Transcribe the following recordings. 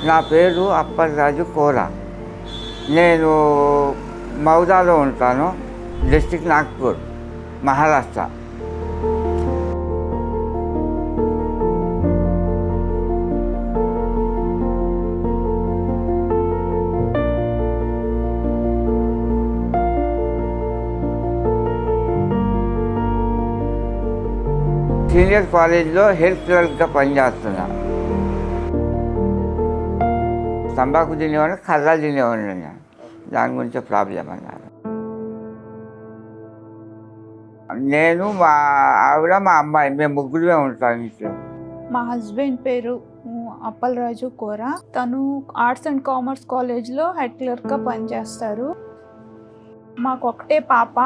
నా పేరు అప్పలరాజు కోర. నేను మౌదాలో ఉంటాను, డిస్ట్రిక్ట్ నాగ్పూర్, మహారాష్ట్ర. సీనియర్ కాలేజ్లో హెల్త్ క్లర్క్గా పనిచేస్తున్నా. తంబాకు తినేవాడిని, కర్రలు తినేవాడిని. నేను దాని గురించి ప్రాబ్లం అన్నారు. నేను, మా ఆవిడ, మా అమ్మాయి, మేము ముగ్గురుమే ఉంటాం ఇంట్లో. మా హస్బెండ్ పేరు అప్పలరాజు కోర. తను ఆర్ట్స్ అండ్ కామర్స్ కాలేజ్లో హెడ్ క్లర్క్గా పనిచేస్తారు. మాకు ఒకటే పాప.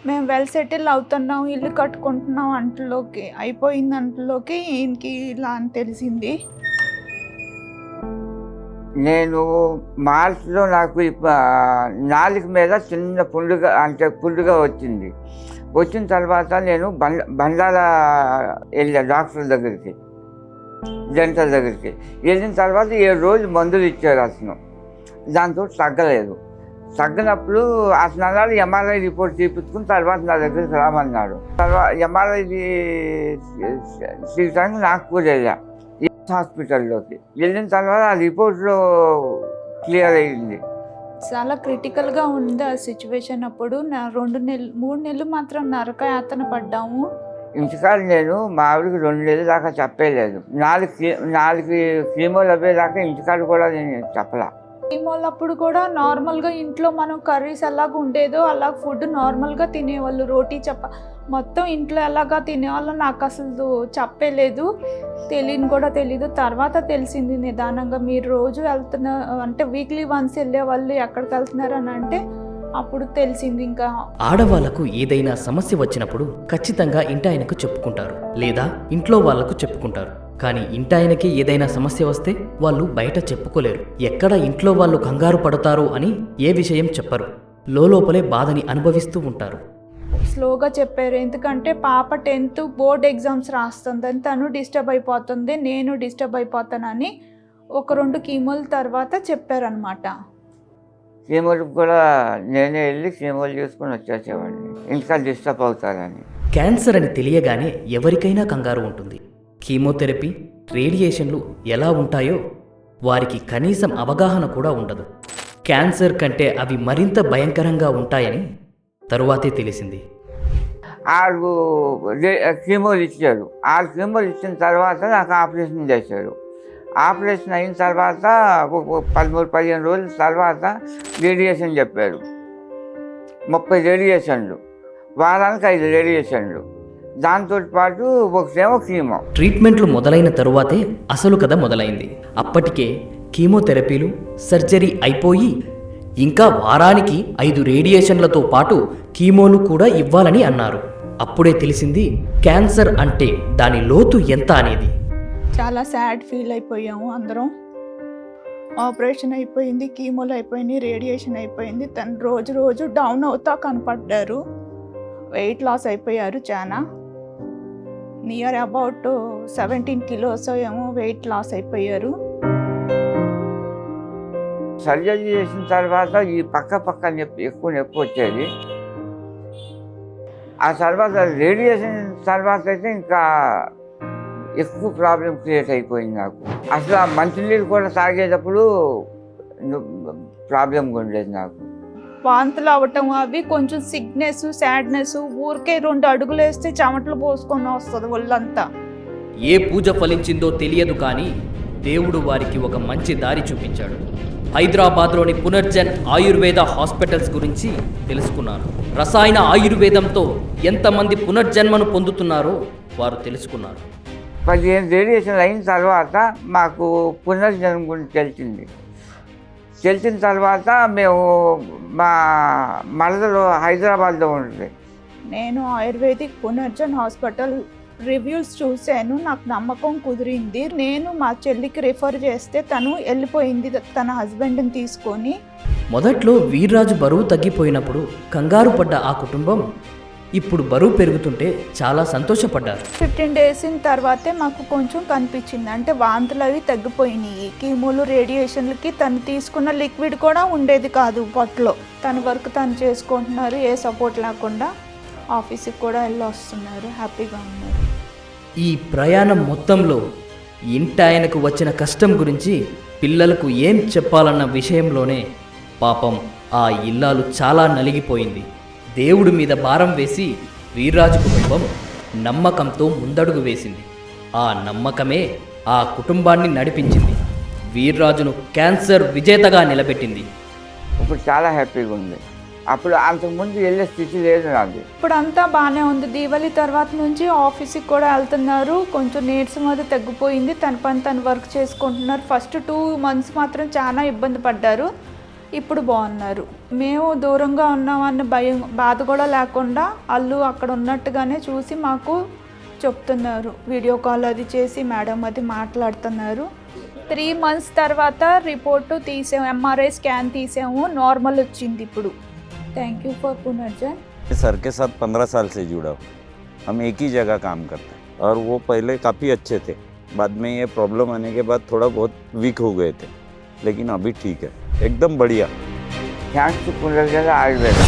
మేము వెల్ సెటిల్ అవుతున్నాం, ఇల్లు కట్టుకుంటున్నాం అంట్లోకి అయిపోయింది. అంట్లోకి ఈయనకి ఇలా అని తెలిసింది. నేను మార్చిలో నాకు నాలుగు మీద చిన్న పుండుగా వచ్చింది. వచ్చిన తర్వాత నేను బండాల వెళ్ళా డాక్టర్ దగ్గరికి, డెంటల్ దగ్గరికి. వెళ్ళిన తర్వాత 7 రోజులు మందులు ఇచ్చారు అతను. దాంతో తగ్గలేదు. తగ్గినప్పుడు అతను అన్నాడు ఎంఆర్ఐ రిపోర్ట్ తీపించుకుని తర్వాత నా దగ్గరికి రామన్నాడు. తర్వాత ఎంఆర్ఐ తీయడానికి నాగ్పూర్ వెళ్ళా, హాస్పిటల్లోకి. వెళ్ళిన తర్వాత ఆ రిపోర్ట్లో క్లియర్ అయ్యింది. చాలా క్రిటికల్గా ఉంది ఆ సిచ్యువేషన్. అప్పుడు 3 నెలలు మాత్రం నరకయాతన పడ్డాము. ఇంటికాడ నేను మా ఆవిడకి 2 నెలల దాకా చెప్పలేదు. 4 కీమోలు అవ్వేదాకా ఇంటికాడ కూడా నేను చెప్పలా. కీమోలప్పుడు కూడా నార్మల్గా ఇంట్లో మనం కర్రీస్ ఎలాగ ఉండేదో అలా ఫుడ్ నార్మల్గా తినేవాళ్ళు. రోటీ మొత్తం ఇంట్లో ఎలాగా తినేవాళ్ళు నాకు అసలు చెప్పలేదు. తెలియని కూడా తెలీదు. తర్వాత తెలిసింది నిదానంగా. మీరు రోజు వెళ్తున్న అంటే వీక్లీ వన్స్ వెళ్ళే వాళ్ళు ఎక్కడికి వెళ్తున్నారు అని అంటే అప్పుడు తెలిసింది. ఇంకా ఆడవాళ్లకు ఏదైనా సమస్య వచ్చినప్పుడు ఖచ్చితంగా ఇంటాయనకు చెప్పుకుంటారు, లేదా ఇంట్లో వాళ్లకు చెప్పుకుంటారు. కానీ ఇంటాయనకి ఏదైనా సమస్య వస్తే వాళ్ళు బయట చెప్పుకోలేరు. ఎక్కడ ఇంట్లో వాళ్ళు కంగారు పడతారు అని ఏ విషయం చెప్పరు. లోపలే బాధని అనుభవిస్తూ ఉంటారు. స్లోగా చెప్పారు. ఎందుకంటే పాప 10th బోర్డ్ ఎగ్జామ్స్ రాస్తుందని తను డిస్టర్బ్ అయిపోతుంది, నేను డిస్టర్బ్ అయిపోతానని 1-2 కీమోల తర్వాత చెప్పారనమాట. కీమోలకు కూడా నేనే వెళ్ళి కీమోలు చేసుకుని వచ్చేసేవాడిని, ఇంకా డిస్టర్బ్ అవుతారని. క్యాన్సర్ అని తెలియగానే ఎవరికైనా కంగారు ఉంటుంది. కీమోథెరపీ, రేడియేషన్లు ఎలా ఉంటాయో వారికి కనీసం అవగాహన కూడా ఉండదు. క్యాన్సర్ కంటే అవి మరింత భయంకరంగా ఉంటాయని తరువాతే తెలిసింది. 6 కీమోలు ఇచ్చారు. 6 కీమోలు ఇచ్చిన తర్వాత నాకు ఆపరేషన్ చేశారు. ఆపరేషన్ అయిన తర్వాత 13-15 రోజుల తర్వాత రేడియేషన్ చెప్పారు. 30 రేడియేషన్లు, వారానికి 5 రేడియేషన్లు, దాంతో పాటు ఒకటేమో కీమో. ట్రీట్మెంట్లు మొదలైన తరువాతే అసలు కథ మొదలైంది. అప్పటికే కీమోథెరపీలు, సర్జరీ అయిపోయి ఇంకా వారానికి 5 రేడియేషన్లతో పాటు కీమోలు కూడా ఇవ్వాలని అన్నారు. అప్పుడే తెలిసింది క్యాన్సర్ అంటే దాని లోతు ఎంత అనేది. చాలా సాడ్ ఫీల్ అయిపోయాము అందరం. ఆపరేషన్ అయిపోయింది, కీమోలు అయిపోయింది, రేడియేషన్ అయిపోయింది. తను రోజు డౌన్ అవుతా కనపడ్డారు. వెయిట్ లాస్ అయిపోయారు. చాలా నియర్ అబౌట్ 17 kilos ఏమో వెయిట్ లాస్ అయిపోయారు. సర్జరీ చేసిన తర్వాత ఈ పక్క ఎక్కువ నొప్పి వచ్చేది. ఆ తర్వాత రేడియేషన్ తర్వాత అయితే ఇంకా ఎక్కువ ప్రాబ్లం క్రియేట్ అయిపోయింది నాకు. అసలు ఆ మంచినీళ్ళు కూడా తాగేటప్పుడు ప్రాబ్లంగా ఉండేది నాకు. వాంతులు అవ్వటం, అవి కొంచెం సిక్నెస్, సాడ్నెస్, ఊరికే 2 అడుగులు వేస్తే చెమటలు పోసుకొని వస్తుంది ఒళ్ళంతా. ఏ పూజ ఫలించిందో తెలియదు, కానీ దేవుడు వారికి ఒక మంచి దారి చూపించాడు. హైదరాబాద్లోని పునర్జన్ ఆయుర్వేద హాస్పిటల్స్ గురించి తెలుసుకున్నాను. రసాయన ఆయుర్వేదంతో ఎంతమంది పునర్జన్మను పొందుతున్నారో వారు తెలుసుకున్నారు. 15 రేడియేషన్లు అయిన తర్వాత మాకు పునర్జన్మ గురించి తెలిసిన తర్వాత మేము మా మరదలు హైదరాబాద్లో ఉంటుంది. నేను ఆయుర్వేదిక్ పునర్జన్ హాస్పిటల్ రివ్యూస్ చూశాను. నాకు నమ్మకం కుదిరింది. నేను మా చెల్లికి రిఫర్ చేస్తే తను వెళ్ళిపోయింది తన హస్బెండ్ని తీసుకొని. మొదట్లో వీర్రాజు బరువు తగ్గిపోయినప్పుడు కంగారు పడ్డ ఆ కుటుంబం ఇప్పుడు బరువు పెరుగుతుంటే చాలా సంతోషపడ్డారు. 15 డేస్ తర్వాతే మాకు కొంచెం కనిపించింది, అంటే వాంతులు అవి తగ్గిపోయినాయి. కీమోలు రేడియేషన్లకి తను తీసుకున్న లిక్విడ్ కూడా ఉండేది కాదు పొట్టలో. తన వర్క్ తను చేసుకుంటున్నారు, ఏ సపోర్ట్ లేకుండా ఆఫీస్కి కూడా వెళ్ళి వస్తున్నారు, హ్యాపీగా ఉన్నారు. ఈ ప్రయాణం మొత్తంలో ఇంట ఆయనకు వచ్చిన కష్టం గురించి పిల్లలకు ఏం చెప్పాలన్న విషయంలోనే పాపం ఆ ఇల్లాలు చాలా నలిగిపోయింది. దేవుడి మీద భారం వేసి వీర్రాజు కుటుంబం నమ్మకంతో ముందడుగు వేసింది. ఆ నమ్మకమే ఆ కుటుంబాన్ని నడిపించింది. వీర్రాజును క్యాన్సర్ విజేతగా నిలబెట్టింది. ఇప్పుడు చాలా హ్యాపీగా ఉంది. అప్పుడు అంతకుముందు వెళ్ళే స్థితి లేదు నాకు. ఇప్పుడు అంతా బాగానే ఉంది. దీపావళి తర్వాత నుంచి ఆఫీస్కి కూడా వెళ్తున్నారు, కొంచెం నీరసం అది తగ్గిపోయింది, తన పని తను వర్క్ చేసుకుంటున్నారు. ఫస్ట్ 2 months మాత్రం చాలా ఇబ్బంది పడ్డారు, ఇప్పుడు బాగున్నారు. మేము దూరంగా ఉన్నామన్న బాధ కూడా లేకుండా వాళ్ళు అక్కడ ఉన్నట్టుగానే చూసి మాకు చెప్తున్నారు. వీడియో కాల్ అది చేసి మేడం అది మాట్లాడుతున్నారు. 3 months తర్వాత రిపోర్టు తీసాము, MRI స్కాన్ తీసాము, నార్మల్ వచ్చింది ఇప్పుడు. Thank you for పునర్జన్. सर के साथ 15 साल से जुड़ा हूँ। हम एक ही जगह काम करते हैं और वो पहले काफ़ी अच्छे थे, बाद में ये प्रॉब्लम आने के बाद थोड़ा बहुत वीक हो गए थे, लेकिन अभी ठीक है, एकदम बढ़िया। Thanks to పునర్జన్ Ayurveda.